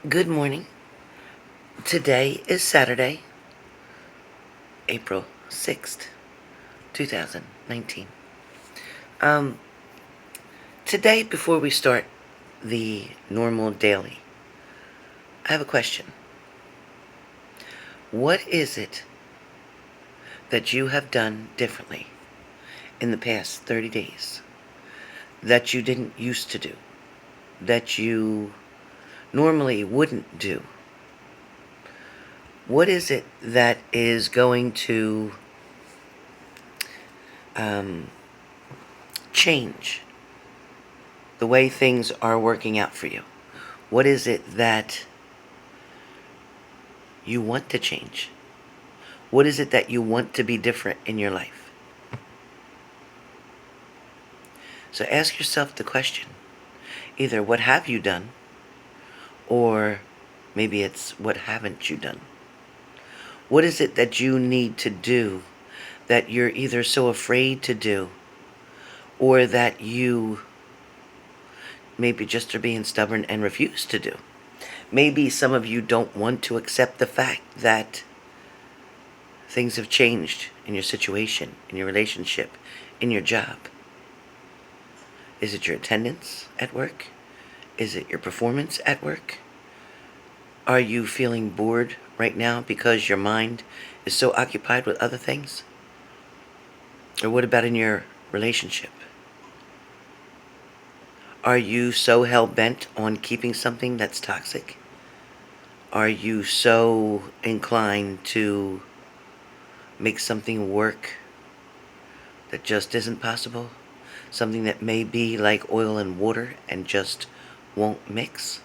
Good morning. Today is Saturday, April 6th, 2019. Um, Today, before we start the normal daily, I have a question. What is it that you have done differently in the past 30 days that you didn't used to do, that you normally wouldn't do? What is it that is going to change the way things are working out for you? What is it that you want to change? What is it that you want to be different in your life? So ask yourself the question. Either what have you done, or maybe it's what haven't you done? What is it that you need to do that you're either so afraid to do, or that you maybe just are being stubborn and refuse to do? Maybe some of you don't want to accept the fact that things have changed in your situation, in your relationship, in your job. Is it your attendance at work? Is it your performance at work? Are you feeling bored right now because your mind is so occupied with other things? Or what about in your relationship? Are you so hell-bent on keeping something that's toxic? Are you so inclined to make something work that just isn't possible? Something that may be like oil and water and just won't mix?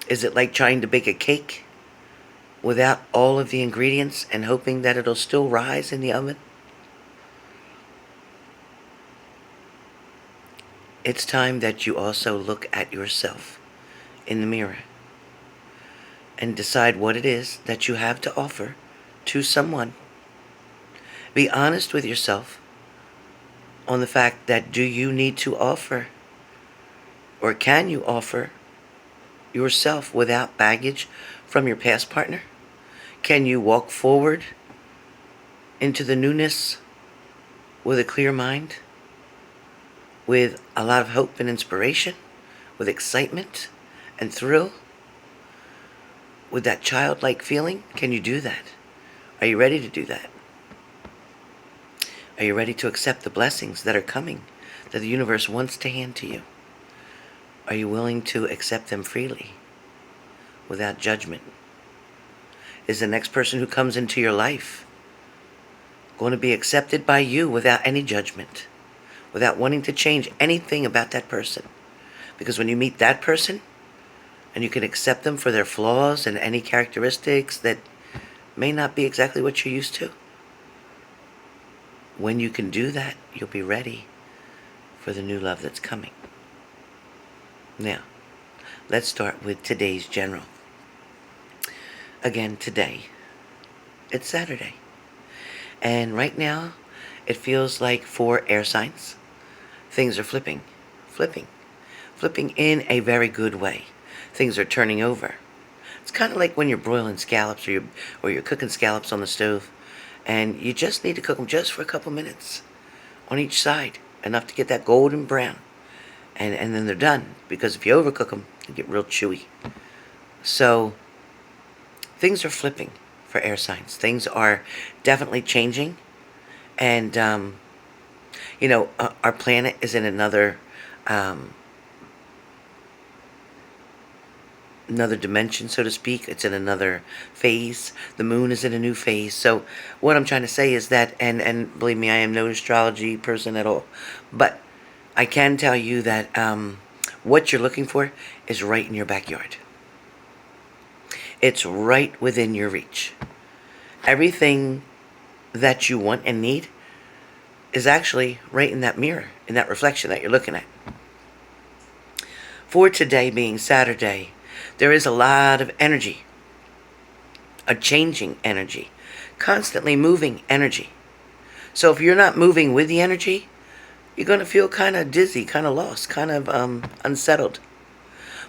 Is it like trying to bake a cake without all of the ingredients and hoping that it'll still rise in the oven? It's time that you also look at yourself in the mirror and decide what it is that you have to offer to someone. Be honest with yourself on the fact that, do you need to offer, or can you offer yourself without baggage from your past partner? Can you walk forward into the newness with a clear mind, with a lot of hope and inspiration, with excitement and thrill, with that childlike feeling? Can you do that? Are you ready to do that? Are you ready to accept the blessings that are coming, that the universe wants to hand to you? Are you willing to accept them freely, without judgment? Is the next person who comes into your life going to be accepted by you without any judgment, without wanting to change anything about that person? Because when you meet that person, and you can accept them for their flaws and any characteristics that may not be exactly what you're used to, when you can do that, you'll be ready for the new love that's coming. Now, let's start with today's general. Again, today, it's Saturday. And right now, it feels like for air signs, things are flipping in a very good way. Things are turning over. It's kind of like when you're broiling scallops, or you're cooking scallops on the stove, and you just need to cook them just for a couple minutes on each side, enough to get that golden brown, and then they're done. Because if you overcook them, they get real chewy. So things are flipping for air signs. Things are definitely changing, and our planet is in another dimension, so to speak. It's in another phase. The moon is in a new phase. So what I'm trying to say is that, and believe me, I am no astrology person at all, but I can tell you that what you're looking for is right in your backyard. It's right within your reach. Everything that you want and need is actually right in that mirror, in that reflection that you're looking at. For today being Saturday, there is a lot of energy, a changing energy, constantly moving energy. So if you're not moving with the energy, you're going to feel kind of dizzy, kind of lost, kind of unsettled.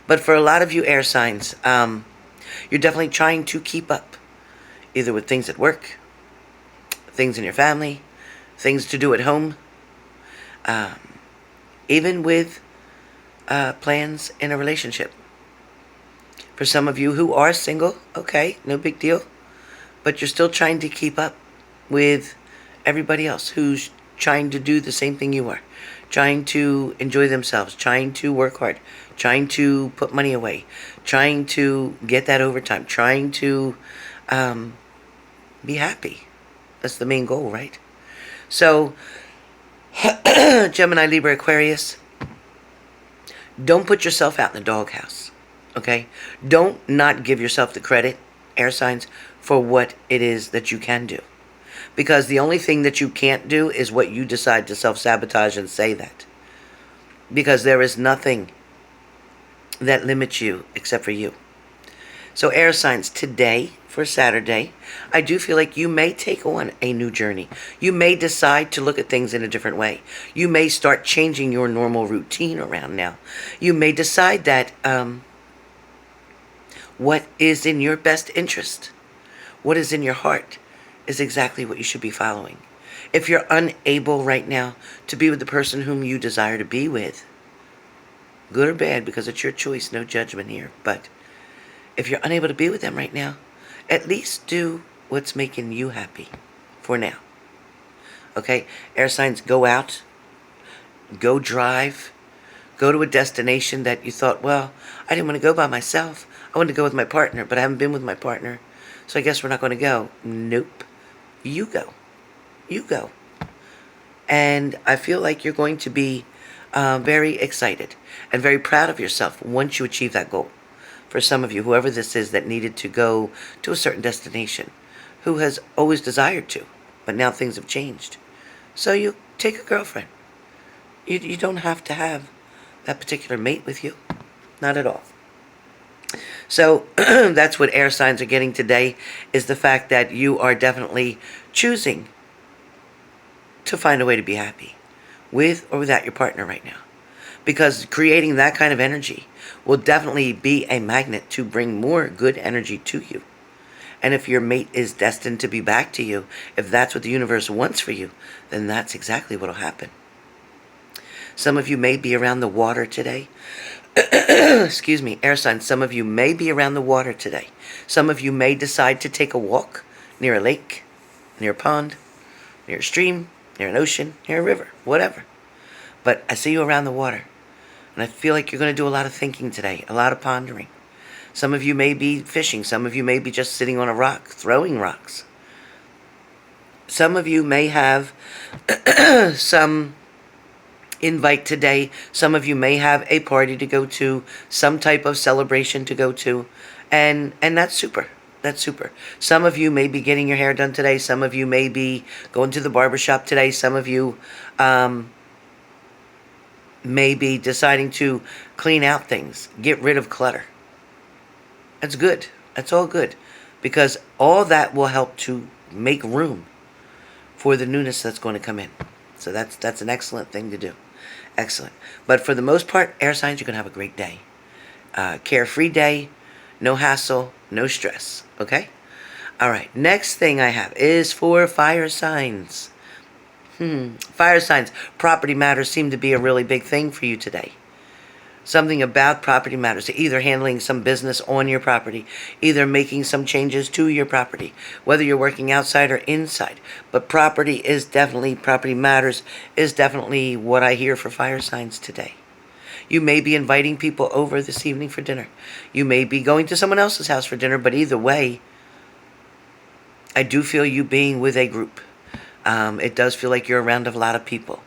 But for a lot of you air signs, you're definitely trying to keep up, either with things at work, things in your family, things to do at home, um, even with plans in a relationship. For some of you who are single, okay, no big deal. But you're still trying to keep up with everybody else who's trying to do the same thing you are. Trying to enjoy themselves, trying to work hard, trying to put money away, trying to get that overtime, trying to be happy. That's the main goal, right? So, Gemini, Libra, Aquarius, don't put yourself out in the doghouse, okay? Don't not give yourself the credit, air signs, for what it is that you can do. Because the only thing that you can't do is what you decide to self-sabotage and say that. Because there is nothing that limits you except for you. So air signs, today, for Saturday, I do feel like you may take on a new journey. You may decide to look at things in a different way. You may start changing your normal routine around now. You may decide that what is in your best interest, what is in your heart, is exactly what you should be following. If you're unable right now to be with the person whom you desire to be with, good or bad, because it's your choice, no judgment here, but if you're unable to be with them right now, at least do what's making you happy for now. Okay? Air signs, go out, go drive, go to a destination that you thought, well, I didn't want to go by myself. I wanted to go with my partner, but I haven't been with my partner, so I guess we're not going to go. Nope. You go. You go. And I feel like you're going to be very excited and very proud of yourself once you achieve that goal. For some of you, whoever this is that needed to go to a certain destination, who has always desired to, but now things have changed. So you take a girlfriend. You don't have to have that particular mate with you. Not at all. So that's what air signs are getting today, is the fact that you are definitely choosing to find a way to be happy with or without your partner right now. Because creating that kind of energy will definitely be a magnet to bring more good energy to you. And if your mate is destined to be back to you, if that's what the universe wants for you, then that's exactly what will happen. Some of you may be around the water today. Excuse me, air signs. Some of you may be around the water today. Some of you may decide to take a walk near a lake, near a pond, near a stream, near an ocean, near a river, whatever. But I see you around the water. And I feel like you're going to do a lot of thinking today, a lot of pondering. Some of you may be fishing. Some of you may be just sitting on a rock, throwing rocks. Some of you may have some invite today. Some of you may have a party to go to, some type of celebration to go to. And that's super. That's super. Some of you may be getting your hair done today. Some of you may be going to the barbershop today. Some of you may be deciding to clean out things, get rid of clutter. That's good. That's all good. Because all that will help to make room for the newness that's going to come in. So that's an excellent thing to do. Excellent. But for the most part, air signs, you're going to have a great day. Carefree day, no hassle, no stress. Okay? All right. Next thing I have is for fire signs. Fire signs. Property matters seem to be a really big thing for you today. Something about property matters. Either handling some business on your property, either making some changes to your property, whether you're working outside or inside. But property matters is definitely what I hear for fire signs today. You may be inviting people over this evening for dinner. You may be going to someone else's house for dinner, but either way, I do feel you being with a group. It does feel like you're around a lot of people.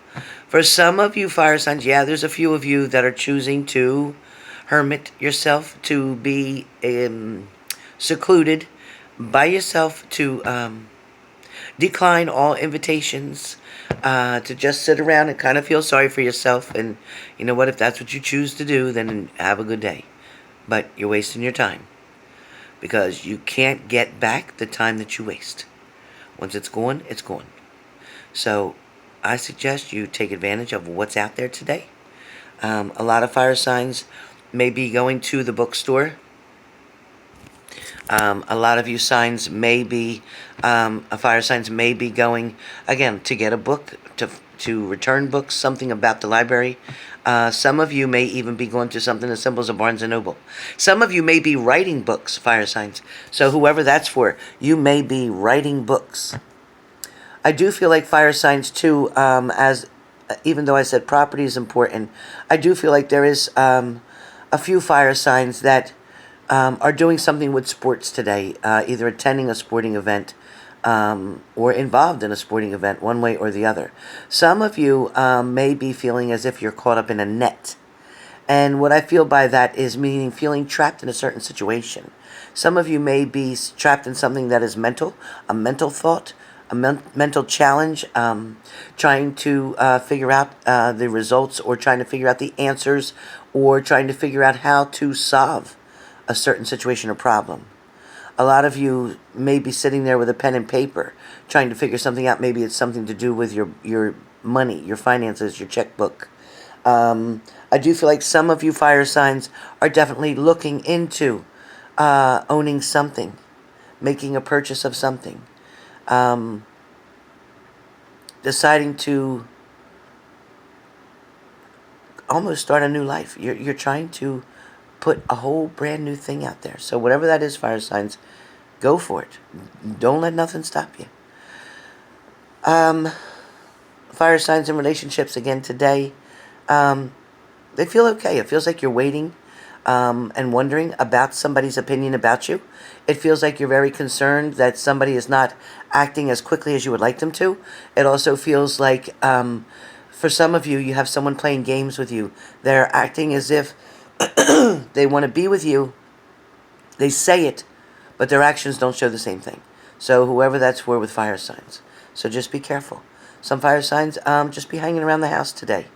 For some of you fire signs, yeah, there's a few of you that are choosing to hermit yourself, to be secluded by yourself, to decline all invitations, to just sit around and kind of feel sorry for yourself. And you know what? If that's what you choose to do, then have a good day. But you're wasting your time, because you can't get back the time that you waste. Once it's gone, it's gone. So I suggest you take advantage of what's out there today. A lot of fire signs maybe going to the bookstore. A lot of you signs may be, fire signs may be going, again, to get a book, to return books, something about the library. Some of you may even be going to something as simple as a Barnes & Noble. Some of you may be writing books, fire signs. So whoever that's for, you may be writing books. I do feel like fire signs too, even though I said property is important, I do feel like there is a few fire signs that are doing something with sports today, either attending a sporting event or involved in a sporting event, one way or the other. Some of you may be feeling as if you're caught up in a net. And what I feel by that is meaning feeling trapped in a certain situation. Some of you may be trapped in something that is mental, a mental thought, a mental challenge, trying to figure out the results, or trying to figure out the answers, or trying to figure out how to solve a certain situation or problem. A lot of you may be sitting there with a pen and paper trying to figure something out. Maybe it's something to do with your money, your finances, your checkbook. I do feel like some of you fire signs are definitely looking into owning something, making a purchase of something, deciding to almost start a new life. You're trying to put a whole brand new thing out there. So whatever that is, fire signs, go for it. Don't let nothing stop you. Fire signs in relationships again today, they feel okay. It feels like you're waiting and wondering about somebody's opinion about you. It feels like you're very concerned that somebody is not acting as quickly as you would like them to. It also feels like for some of you, you have someone playing games with you. They're acting as if they want to be with you. They say it, but their actions don't show the same thing. So whoever that's for with fire signs. So just be careful. Some fire signs, just be hanging around the house today.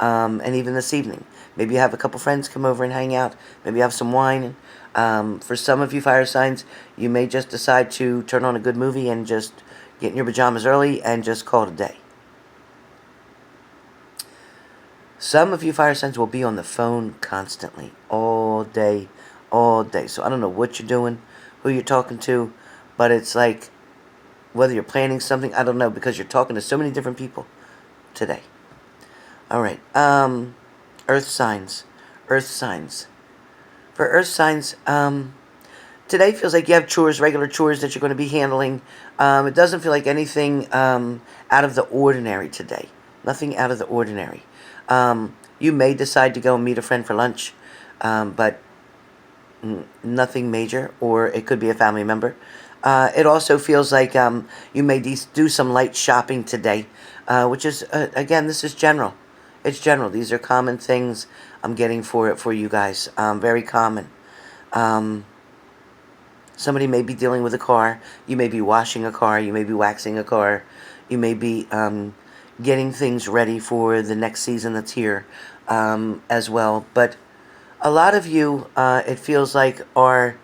And even this evening. Maybe you have a couple friends come over and hang out. Maybe you have some wine. For some of you fire signs, you may just decide to turn on a good movie and just get in your pajamas early and just call it a day. Some of you fire signs will be on the phone constantly, all day, all day. So I don't know what you're doing, who you're talking to, but it's like whether you're planning something, I don't know, because you're talking to so many different people today. All right, earth signs, earth signs. For earth signs, today feels like you have chores, regular chores that you're going to be handling. It doesn't feel like anything out of the ordinary today. Nothing out of the ordinary. You may decide to go and meet a friend for lunch, but nothing major, or it could be a family member. It also feels like you may do some light shopping today, which is, again, this is general. It's general. These are common things I'm getting for you guys. Very common. Somebody may be dealing with a car. You may be washing a car. You may be waxing a car. You may be getting things ready for the next season that's here as well. But a lot of you, it feels like, are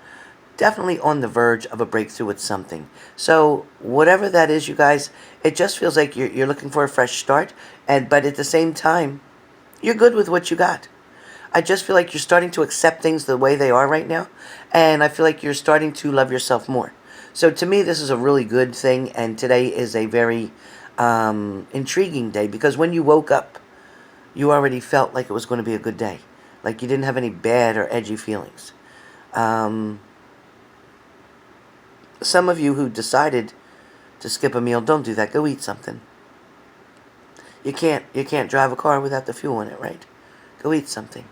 definitely on the verge of a breakthrough with something. So whatever that is, you guys, it just feels like you're looking for a fresh start. But at the same time, you're good with what you got. I just feel like you're starting to accept things the way they are right now. And I feel like you're starting to love yourself more. So to me, this is a really good thing. And today is a very intriguing day, because when you woke up, you already felt like it was going to be a good day. Like you didn't have any bad or edgy feelings. Some of you who decided to skip a meal, don't do that. Go eat something. You can't drive a car without the fuel in it, right? Go eat something.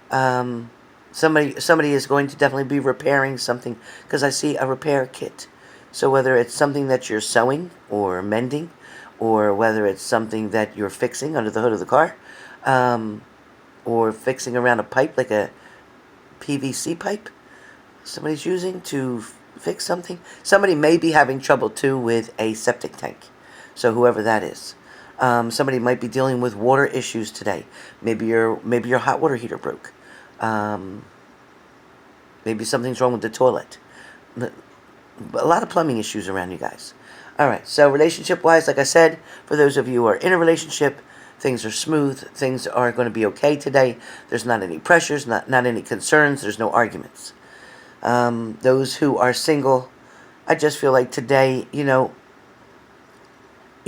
Somebody is going to definitely be repairing something, because I see a repair kit. So whether it's something that you're sewing or mending, or whether it's something that you're fixing under the hood of the car, or fixing around a pipe, like a PVC pipe somebody's using to fix something. Somebody may be having trouble too with a septic tank. So whoever that is. Somebody might be dealing with water issues today. Maybe your hot water heater broke. Maybe something's wrong with the toilet. A lot of plumbing issues around you guys. Alright, so relationship-wise, like I said, for those of you who are in a relationship, Things are smooth. Things are going to be okay today. There's not any pressures, not any concerns. There's no arguments. Those who are single, I just feel like today, you're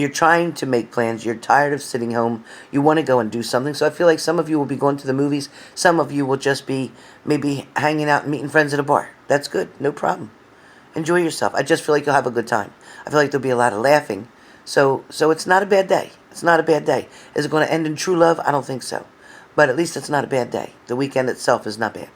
trying to make plans. You're tired of sitting home. You want to go and do something. So I feel like some of you will be going to the movies. Some of you will just be maybe hanging out and meeting friends at a bar. That's good. No problem. Enjoy yourself. I just feel like you'll have a good time. I feel like there'll be a lot of laughing. So it's not a bad day. It's not a bad day. Is it going to end in true love? I don't think so. But at least it's not a bad day. The weekend itself is not bad.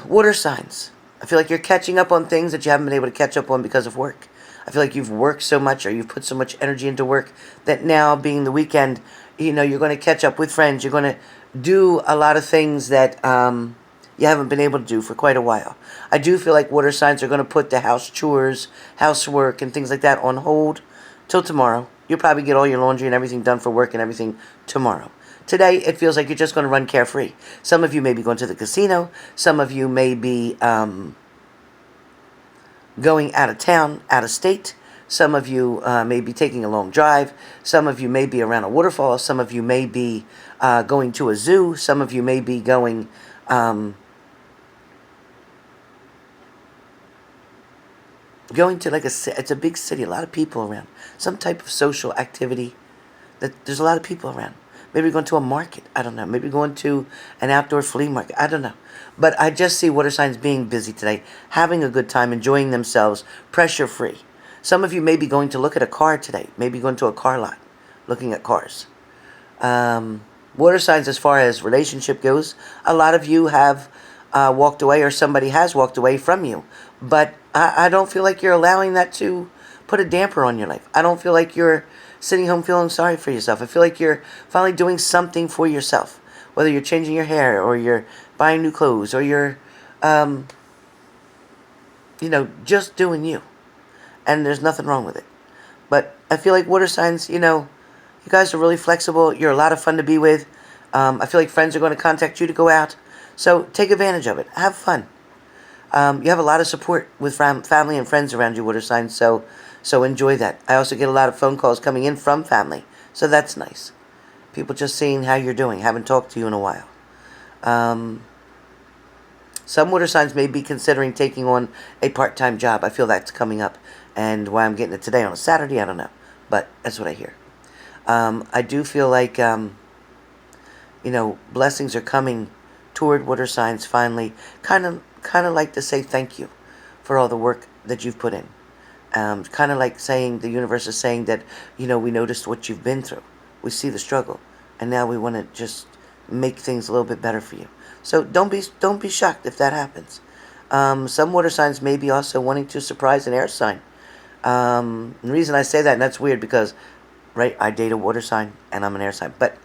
Water signs. I feel like you're catching up on things that you haven't been able to catch up on because of work. I feel like you've worked so much, or you've put so much energy into work, that now, being the weekend, you're going to catch up with friends. You're going to do a lot of things that you haven't been able to do for quite a while. I do feel like water signs are going to put the house chores, housework, and things like that on hold till tomorrow. You'll probably get all your laundry and everything done for work and everything tomorrow. Today, it feels like you're just going to run carefree. Some of you may be going to the casino. Some of you may be going out of town, out of state. Some of you may be taking a long drive. Some of you may be around a waterfall. Some of you may be going to a zoo. Some of you may be going to it's a big city, a lot of people around. Some type of social activity that there's a lot of people around. Maybe going to a market. I don't know. Maybe going to an outdoor flea market. I don't know. But I just see water signs being busy today, having a good time, enjoying themselves, pressure-free. Some of you may be going to look at a car today. Maybe going to a car lot, looking at cars. Water signs, as far as relationship goes, a lot of you have walked away, or somebody has walked away from you. But I don't feel like you're allowing that to put a damper on your life. I don't feel like you're sitting home feeling sorry for yourself. I feel like you're finally doing something for yourself. Whether you're changing your hair, or you're buying new clothes, or you're, just doing you. And there's nothing wrong with it. But I feel like water signs, you guys are really flexible. You're a lot of fun to be with. I feel like friends are going to contact you to go out. So take advantage of it. Have fun. You have a lot of support with family and friends around you, water signs, so enjoy that. I also get a lot of phone calls coming in from family, so that's nice. People just seeing how you're doing, haven't talked to you in a while. Some water signs may be considering taking on a part-time job. I feel that's coming up, and why I'm getting it today on a Saturday, I don't know, but that's what I hear. I do feel like, blessings are coming toward water signs finally. Kind of like to say thank you for all the work that you've put in. Kind of like saying, the universe is saying that, we noticed what you've been through. We see the struggle, and now we want to just make things a little bit better for you. So don't be shocked if that happens. Some water signs may be also wanting to surprise an air sign. The reason I say that, and that's weird because, right, I date a water sign and I'm an air sign, but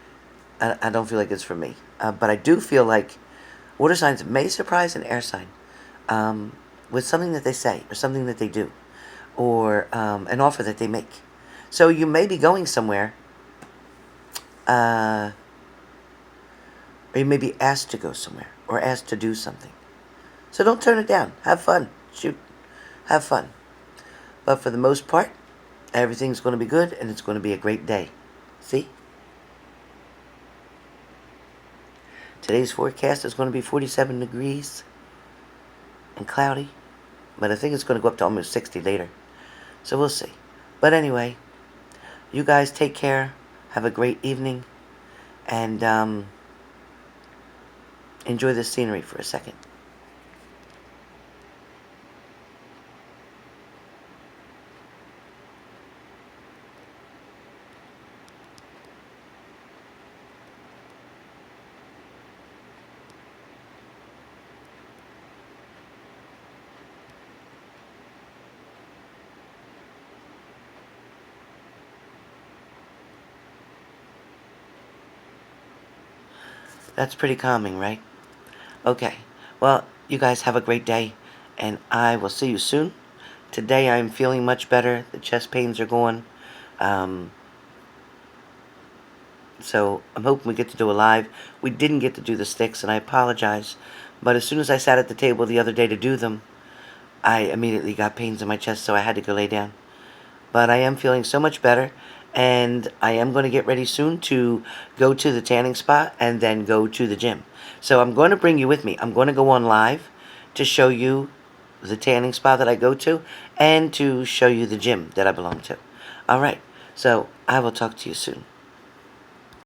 I don't feel like it's for me. But I do feel like water signs may surprise an air sign with something that they say, or something that they do, or an offer that they make. So you may be going somewhere, or you may be asked to go somewhere, or asked to do something. So don't turn it down. Have fun. Shoot. Have fun. But for the most part, everything's going to be good, and it's going to be a great day. See? Today's forecast is going to be 47 degrees and cloudy, but I think it's going to go up to almost 60 later. So we'll see. But anyway, you guys take care. Have a great evening, and enjoy the scenery for a second. That's pretty calming, right? Okay. Well, you guys have a great day, and I will see you soon. Today I'm feeling much better. The chest pains are gone. So I'm hoping we get to do a live. We didn't get to do the sticks, and I apologize. But as soon as I sat at the table the other day to do them, I immediately got pains in my chest, so I had to go lay down. But I am feeling so much better, And I am going to get ready soon to go to the tanning spot and then go to the gym. So I'm going to bring you with me. I'm going to go on live to show you the tanning spa that I go to and to show you the gym that I belong to. Alright, so I will talk to you soon.